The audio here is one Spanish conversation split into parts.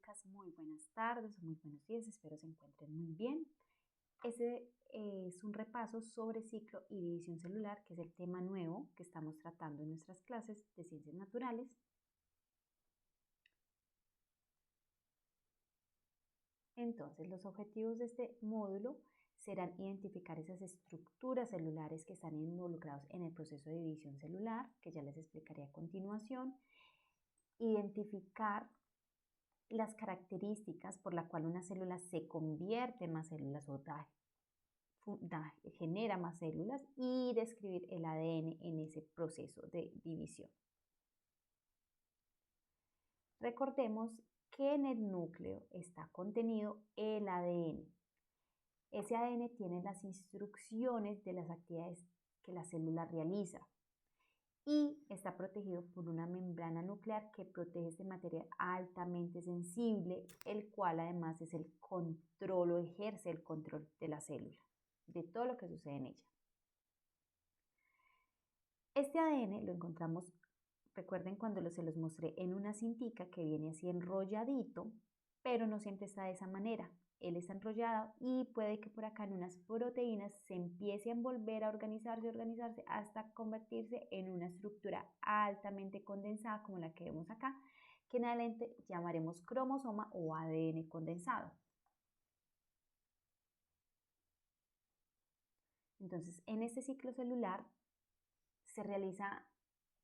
chicas, muy buenas tardes o muy buenos días, espero se encuentren muy bien. Ese es un repaso sobre ciclo y división celular, que es el tema nuevo que estamos tratando en nuestras clases de ciencias naturales. Entonces, los objetivos de este módulo serán identificar esas estructuras celulares que están involucrados en el proceso de división celular, que ya les explicaré a continuación, identificar las características por la cual una célula se convierte en más células o genera más células y describir el ADN en ese proceso de división. Recordemos que en el núcleo está contenido el ADN. Ese ADN tiene las instrucciones de las actividades que la célula realiza y está protegido por una membrana nuclear que protege este material altamente sensible, el cual además es el control o ejerce el control de la célula, de todo lo que sucede en ella. Este ADN lo encontramos, recuerden cuando se los mostré en una cintica que viene así enrolladito, pero no siempre está de esa manera. Él está enrollado y puede que por acá en unas proteínas se empiece a envolver, a organizarse hasta convertirse en una estructura altamente condensada como la que vemos acá, que en adelante llamaremos cromosoma o ADN condensado. Entonces, en este ciclo celular se realiza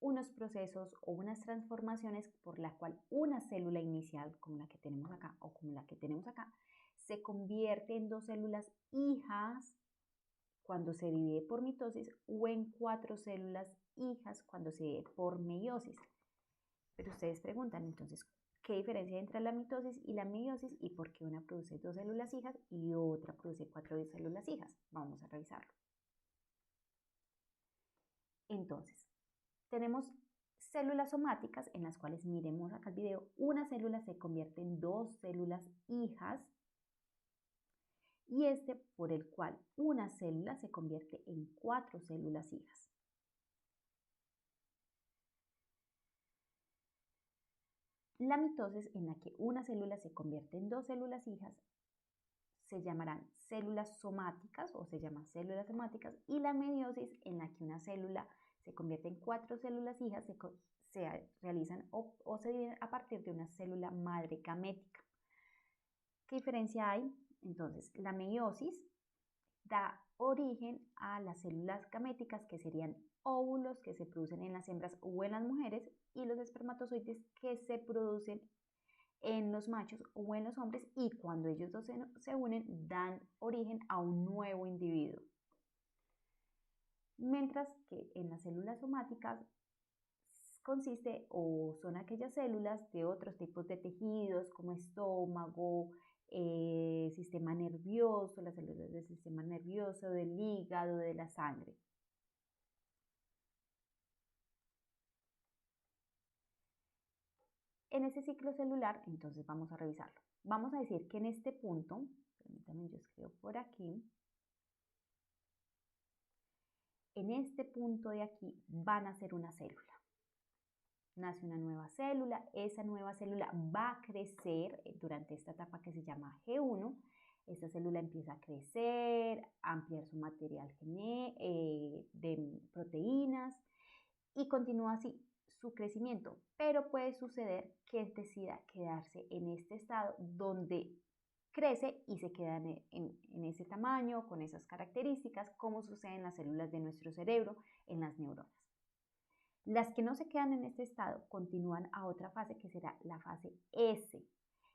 unos procesos o unas transformaciones por la cual una célula inicial, como la que tenemos acá o como la que tenemos acá, se convierte en dos células hijas cuando se divide por mitosis o en 4 células hijas cuando se divide por meiosis. Pero ustedes preguntan entonces, ¿qué diferencia hay entre la mitosis y la meiosis y por qué una produce 2 células hijas y otra produce 4 células hijas? Vamos a revisarlo. Entonces, tenemos células somáticas en las cuales, miremos acá el video, una célula se convierte en 2 células hijas y este por el cual una célula se convierte en 4 células hijas. La mitosis, en la que una célula se convierte en 2 células hijas, se llamarán células somáticas o se llaman células somáticas, y la meiosis, en la que una célula se convierte en 4 células hijas, se realizan o se dividen a partir de una célula madre gamética. ¿Qué diferencia hay? Entonces, la meiosis da origen a las células gaméticas, que serían óvulos que se producen en las hembras o en las mujeres, y los espermatozoides que se producen en los machos o en los hombres, y cuando ellos dos se unen dan origen a un nuevo individuo. Mientras que en las células somáticas consiste o son aquellas células de otros tipos de tejidos como estómago, sistema nervioso, las células del sistema nervioso, del hígado, de la sangre. En ese ciclo celular, entonces vamos a revisarlo. Vamos a decir que en este punto, permítanme, yo escribo por aquí, en este punto de aquí van a ser una célula. Nace una nueva célula, esa nueva célula va a crecer durante esta etapa que se llama G1. Esta célula empieza a crecer, a ampliar su material de proteínas y continúa así su crecimiento, pero puede suceder que decida quedarse en este estado donde crece y se queda en ese tamaño, con esas características, como sucede en las células de nuestro cerebro, en las neuronas. Las que no se quedan en este estado continúan a otra fase que será la fase S.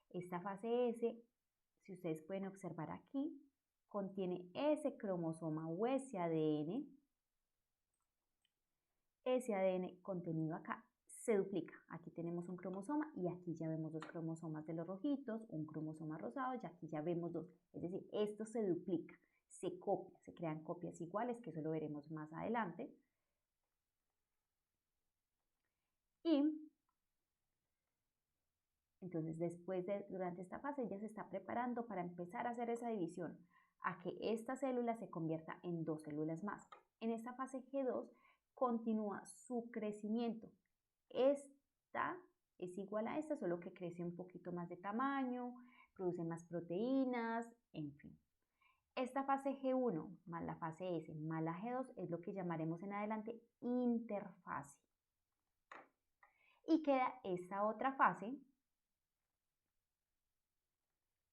Esta fase S, si ustedes pueden observar aquí, contiene ese cromosoma o ese ADN. Ese ADN contenido acá se duplica. Aquí tenemos un cromosoma y aquí ya vemos 2 cromosomas de los rojitos, un cromosoma rosado y aquí ya vemos 2. Es decir, esto se duplica, se copia, se crean copias iguales, que eso lo veremos más adelante. Y entonces durante esta fase ya se está preparando para empezar a hacer esa división, a que esta célula se convierta en 2 células más. En esta fase G2 continúa su crecimiento. Esta es igual a esta, solo que crece un poquito más de tamaño, produce más proteínas, en fin. Esta fase G1 más la fase S más la G2 es lo que llamaremos en adelante interfase. Y queda esta otra fase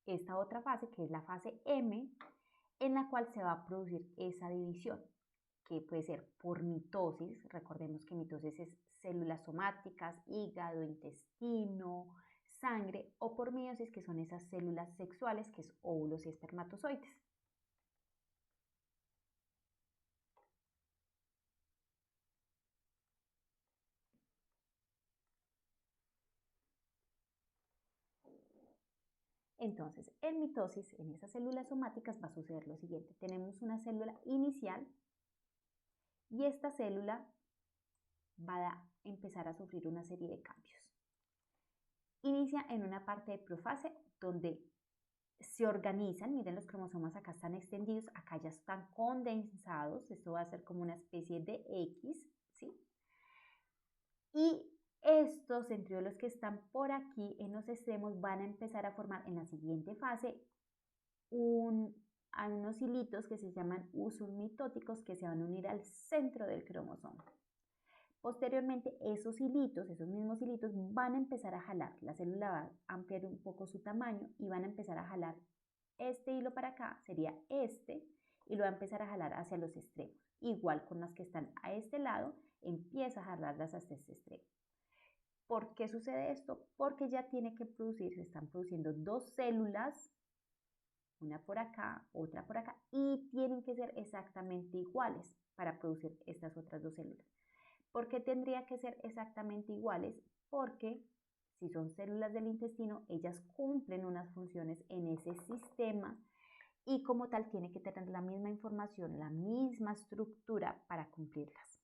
que es la fase M, en la cual se va a producir esa división, que puede ser por mitosis, recordemos que mitosis es células somáticas, hígado, intestino, sangre, o por meiosis, que son esas células sexuales, que es óvulos y espermatozoides. Entonces, en mitosis, en esas células somáticas va a suceder lo siguiente. Tenemos una célula inicial y esta célula va a empezar a sufrir una serie de cambios. Inicia en una parte de profase donde se organizan, miren los cromosomas acá están extendidos, acá ya están condensados, esto va a ser como una especie de X, ¿sí? Y estos centriolos que están por aquí en los extremos van a empezar a formar en la siguiente fase unos hilitos que se llaman usos mitóticos que se van a unir al centro del cromosoma. Posteriormente, esos mismos hilitos van a empezar a jalar, la célula va a ampliar un poco su tamaño y van a empezar a jalar este hilo para acá, sería este, y lo va a empezar a jalar hacia los extremos. Igual con las que están a este lado, empieza a jalarlas hasta este extremo. ¿Por qué sucede esto? Porque ya tiene que se están produciendo dos células, una por acá, otra por acá, y tienen que ser exactamente iguales para producir estas otras dos células. ¿Por qué tendría que ser exactamente iguales? Porque si son células del intestino, ellas cumplen unas funciones en ese sistema y como tal tiene que tener la misma información, la misma estructura para cumplirlas.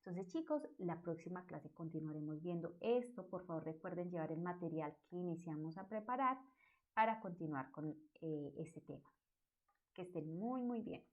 Entonces, chicos, la próxima clase continuaremos viendo esto. Por favor, recuerden llevar el material que iniciamos a preparar para continuar con este tema. Que estén muy, muy bien.